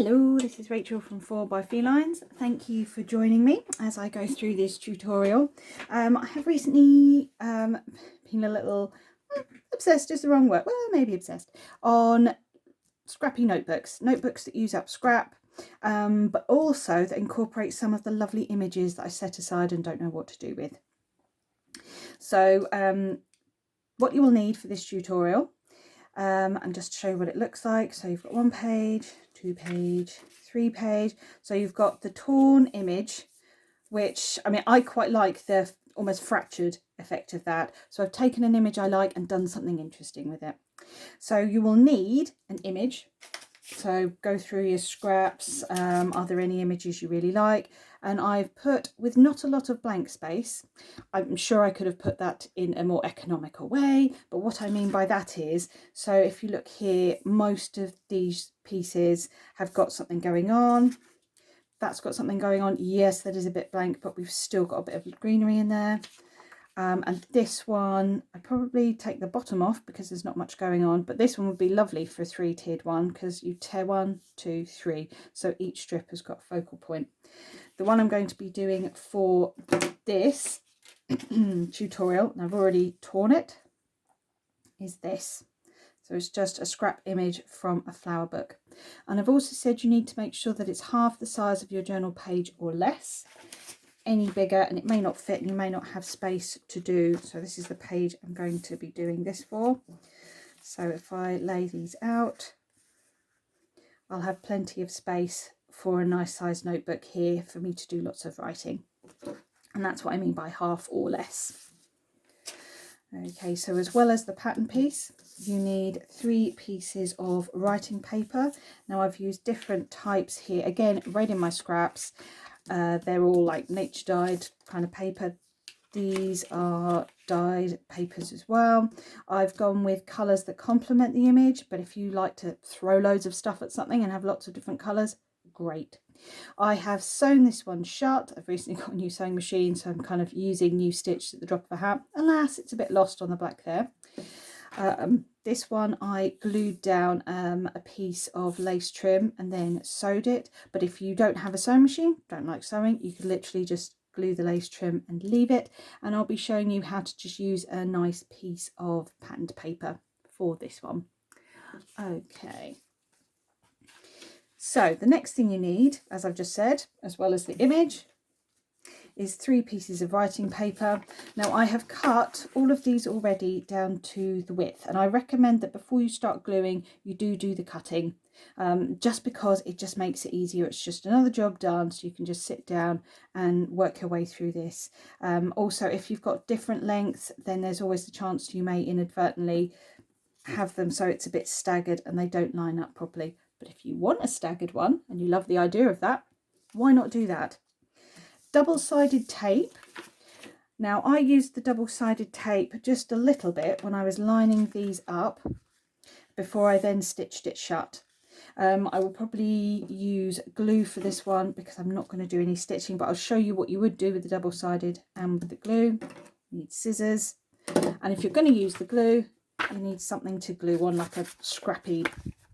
Hello, this is Rachel from 4 by Felines. Thank you for joining me as I go through this tutorial. I have recently been a little obsessed, is the wrong word, well maybe obsessed, on scrappy notebooks that use up scrap, but also that incorporate some of the lovely images that I set aside and don't know what to do with. So what you will need for this tutorial, and just to show you what it looks like, so you've got 1 page, 2 page, 3 page. So you've got the torn image, which I quite like the almost fractured effect of that. So I've taken an image I like and done something interesting with it. So you will need an image. So go through your scraps. Are there any images you really like? And I've put, with not a lot of blank space, I'm sure I could have put that in a more economical way, but what I mean by that is, so if you look here, most of these pieces have got something going on. That's got something going on. Yes, that is a bit blank, but we've still got a bit of greenery in there. And this one, I'd probably take the bottom off because there's not much going on, but this one would be lovely for a 3-tiered one because you tear 1, 2, 3. So each strip has got a focal point. The one I'm going to be doing for this tutorial, and I've already torn it, is this. So it's just a scrap image from a flower book. And I've also said you need to make sure that it's half the size of your journal page or less. Any bigger and it may not fit and you may not have space to do. So this is the page I'm going to be doing this for. So if I lay these out, I'll have plenty of space for a nice size notebook here for me to do lots of writing. And that's what I mean by half or less. Okay, so as well as the pattern piece, you need 3 pieces of writing paper. Now I've used different types here. Again, read in my scraps. They're all like nature dyed kind of paper. These are dyed papers as well. I've gone with colours that complement the image, but if you like to throw loads of stuff at something and have lots of different colours, great. I have sewn this one shut. I've recently got a new sewing machine, so I'm kind of using new stitch at the drop of a hat. Alas, it's a bit lost on the black there. This one I glued down a piece of lace trim and then sewed it. But if you don't have a sewing machine, don't like sewing, you could literally just glue the lace trim and leave it. And I'll be showing you how to just use a nice piece of patterned paper for this one. Okay. So the next thing you need, as I've just said, as well as the image, is 3 pieces of writing paper. Now I have cut all of these already down to the width, and I recommend that before you start gluing you do the cutting, just because it just makes it easier. It's just another job done, so you can just sit down and work your way through this. Also, if you've got different lengths, then there's always the chance you may inadvertently have them so it's a bit staggered and they don't line up properly. But if you want a staggered one and you love the idea of that, why not do that? Double-sided tape. Now I used the double-sided tape just a little bit when I was lining these up before I then stitched it shut. I will probably use glue for this one because I'm not going to do any stitching, but I'll show you what you would do with the double-sided and with the glue. You need scissors, and if you're going to use the glue, you need something to glue on, like a scrappy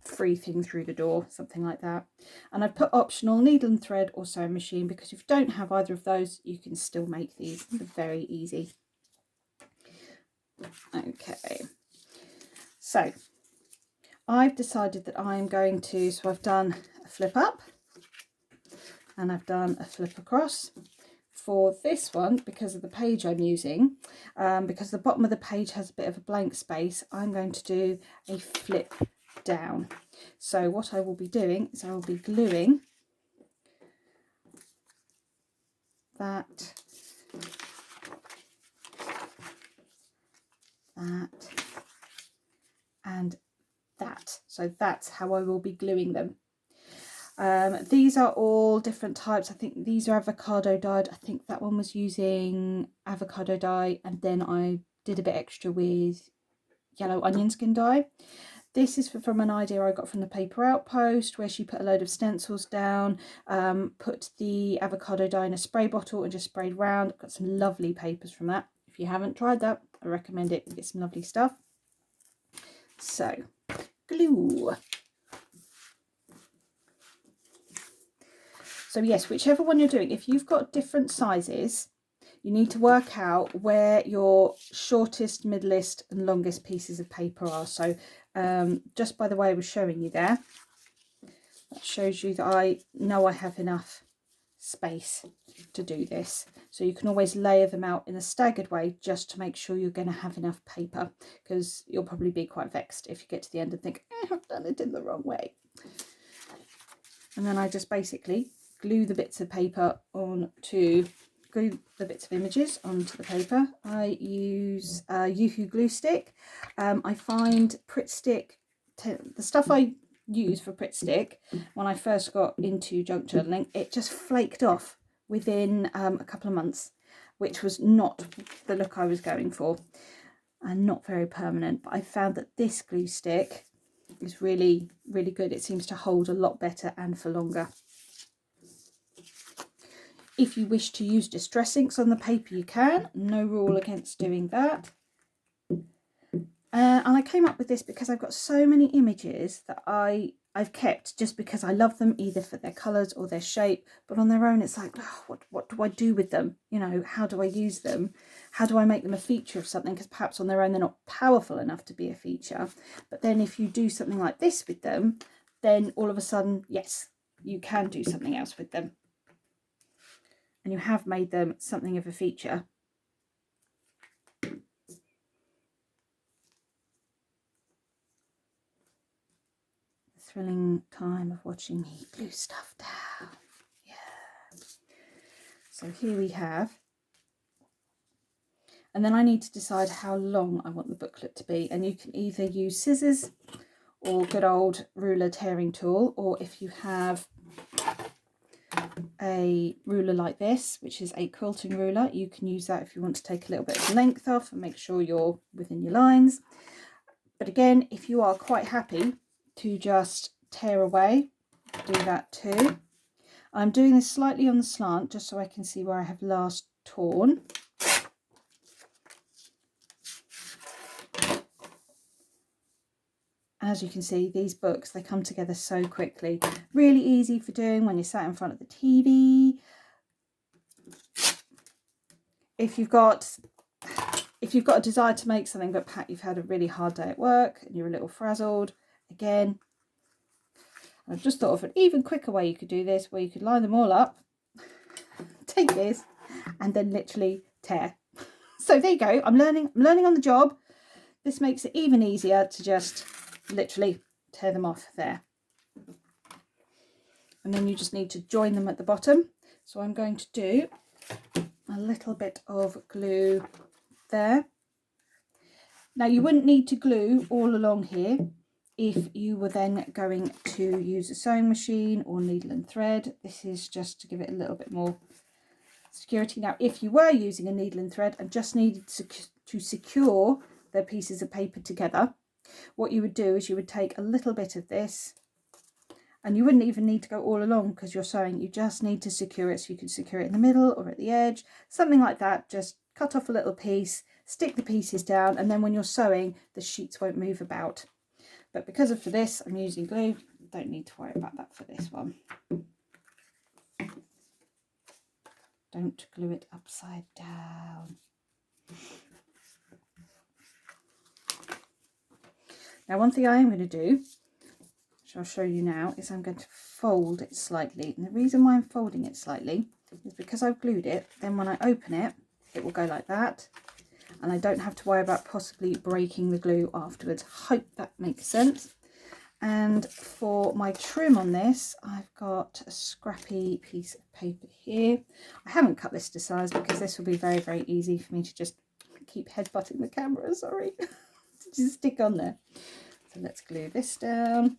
free thing through the door, something like that. And I've put optional needle and thread or sewing machine because if you don't have either of those, you can still make these. They're very easy. Okay, so I've decided that I'm going to, so I've done a flip up and I've done a flip across. For this one, because of the page I'm using, because the bottom of the page has a bit of a blank space, I'm going to do a flip down. So what I will be doing is I will be gluing that, and that. So that's how I will be gluing them. These are all different types. I think these are avocado dyed. I think that one was using avocado dye, and then I did a bit extra with yellow onion skin dye. This is from an idea I got from the Paper Outpost, where she put a load of stencils down, put the avocado dye in a spray bottle and just sprayed round. Got some lovely papers from that. If you haven't tried that, I recommend it. You get some lovely stuff. So, glue. So yes, whichever one you're doing, if you've got different sizes, you need to work out where your shortest, middlest and longest pieces of paper are. So just by the way I was showing you there, that shows you that I know I have enough space to do this. So you can always layer them out in a staggered way just to make sure you're going to have enough paper, because you'll probably be quite vexed if you get to the end and think, I've done it in the wrong way. And then I just basically glue the bits of paper glue the bits of images onto the paper. I use Yoo-Hoo glue stick. I find Pritt Stick, the stuff I use for Pritt Stick, when I first got into junk journaling, it just flaked off within a couple of months, which was not the look I was going for and not very permanent. But I found that this glue stick is really, really good. It seems to hold a lot better and for longer. If you wish to use distress inks on the paper, you can. No rule against doing that. And I came up with this because I've got so many images that I've kept just because I love them, either for their colours or their shape. But on their own, it's like, oh, what do I do with them? You know, how do I use them? How do I make them a feature of something? Because perhaps on their own, they're not powerful enough to be a feature. But then if you do something like this with them, then all of a sudden, yes, you can do something else with them. And you have made them something of a feature. The thrilling time of watching me glue stuff down. Yeah. So here we have. And then I need to decide how long I want the booklet to be. And you can either use scissors or good old ruler tearing tool, or if you have a ruler like this, which is a quilting ruler, you can use that if you want to take a little bit of length off and make sure you're within your lines. But again, if you are quite happy to just tear away, do that too. I'm doing this slightly on the slant just so I can see where I have last torn. As you can see, these books, they come together so quickly. Really easy for doing when you're sat in front of the TV. If you've got a desire to make something, but Pat, you've had a really hard day at work and you're a little frazzled, again, I've just thought of an even quicker way you could do this, where you could line them all up, take this, and then literally tear. So there you go. I'm learning on the job. This makes it even easier to just literally tear them off there. And then you just need to join them at the bottom. So I'm going to do a little bit of glue there. Now you wouldn't need to glue all along here if you were then going to use a sewing machine or needle and thread. This is just to give it a little bit more security. Now if you were using a needle and thread and just needed to secure their pieces of paper together, what you would do is you would take a little bit of this, and you wouldn't even need to go all along because you're sewing. You just need to secure it, so you can secure it in the middle or at the edge, something like that. Just cut off a little piece, stick the pieces down, and then when you're sewing, the sheets won't move about. But because of for this, I'm using glue. Don't need to worry about that for this one. Don't glue it upside down. Now, one thing I am going to do, which I'll show you now, is I'm going to fold it slightly. And the reason why I'm folding it slightly is because I've glued it. Then when I open it, it will go like that. And I don't have to worry about possibly breaking the glue afterwards. Hope that makes sense. And for my trim on this, I've got a scrappy piece of paper here. I haven't cut this to size because this will be very, very easy for me to just keep headbutting the camera, sorry. Just stick on there. So let's glue this down.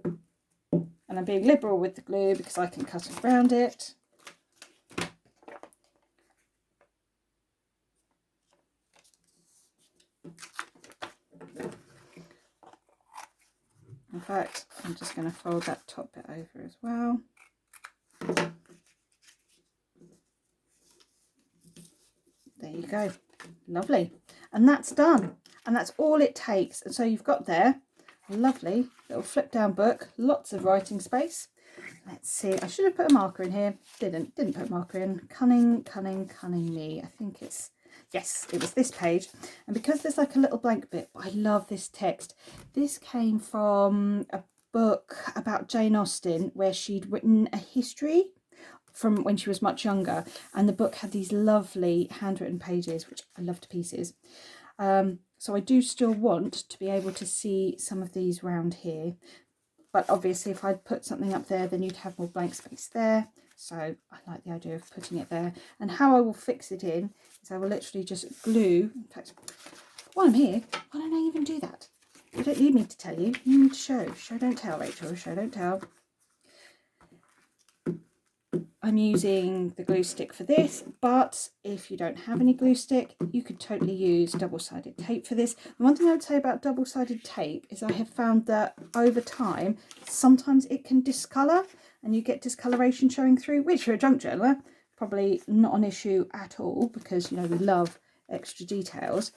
And I'm being liberal with the glue because I can cut around it. In fact, I'm just going to fold that top bit over as well. There you go. Lovely. And that's done. And that's all it takes. And so you've got there a lovely little flip down book, lots of writing space. Let's see, I should have put a marker in here. Didn't put a marker in. Cunning, cunning, cunning me. I think it's, yes, it was this page. And because there's like a little blank bit, I love this text. This came from a book about Jane Austen where she'd written a history from when she was much younger, and the book had these lovely handwritten pages which I love to pieces. So I do still want to be able to see some of these round here, but obviously if I'd put something up there then you'd have more blank space there, so I like the idea of putting it there. And how I will fix it in is I will literally just glue, in fact while I'm here, why don't I even do that? You don't need me to tell you, you need to show don't tell, Rachel, show don't tell. I'm using the glue stick for this, but if you don't have any glue stick, you could totally use double-sided tape for this. The one thing I would say about double-sided tape is I have found that over time, sometimes it can discolour and you get discoloration showing through, which for a junk journaler, probably not an issue at all because, you know, we love extra details.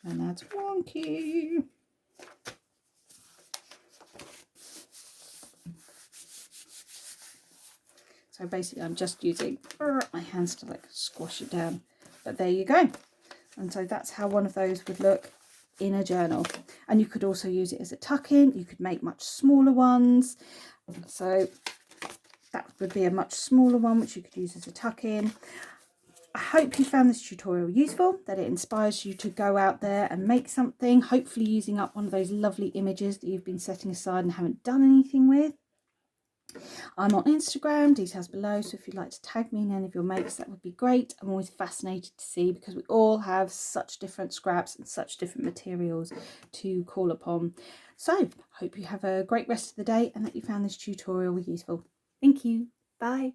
And that's wonky. So basically I'm just using my hands to like squash it down, but there you go. And so that's how one of those would look in a journal. And you could also use it as a tuck-in. You could make much smaller ones. So that would be a much smaller one which you could use as a tuck-in. I hope you found this tutorial useful, that it inspires you to go out there and make something, hopefully using up one of those lovely images that you've been setting aside and haven't done anything with. I'm on Instagram, details below, so if you'd like to tag me in any of your makes, that would be great. I'm always fascinated to see because we all have such different scraps and such different materials to call upon. So, hope you have a great rest of the day and that you found this tutorial useful. Thank you. Bye.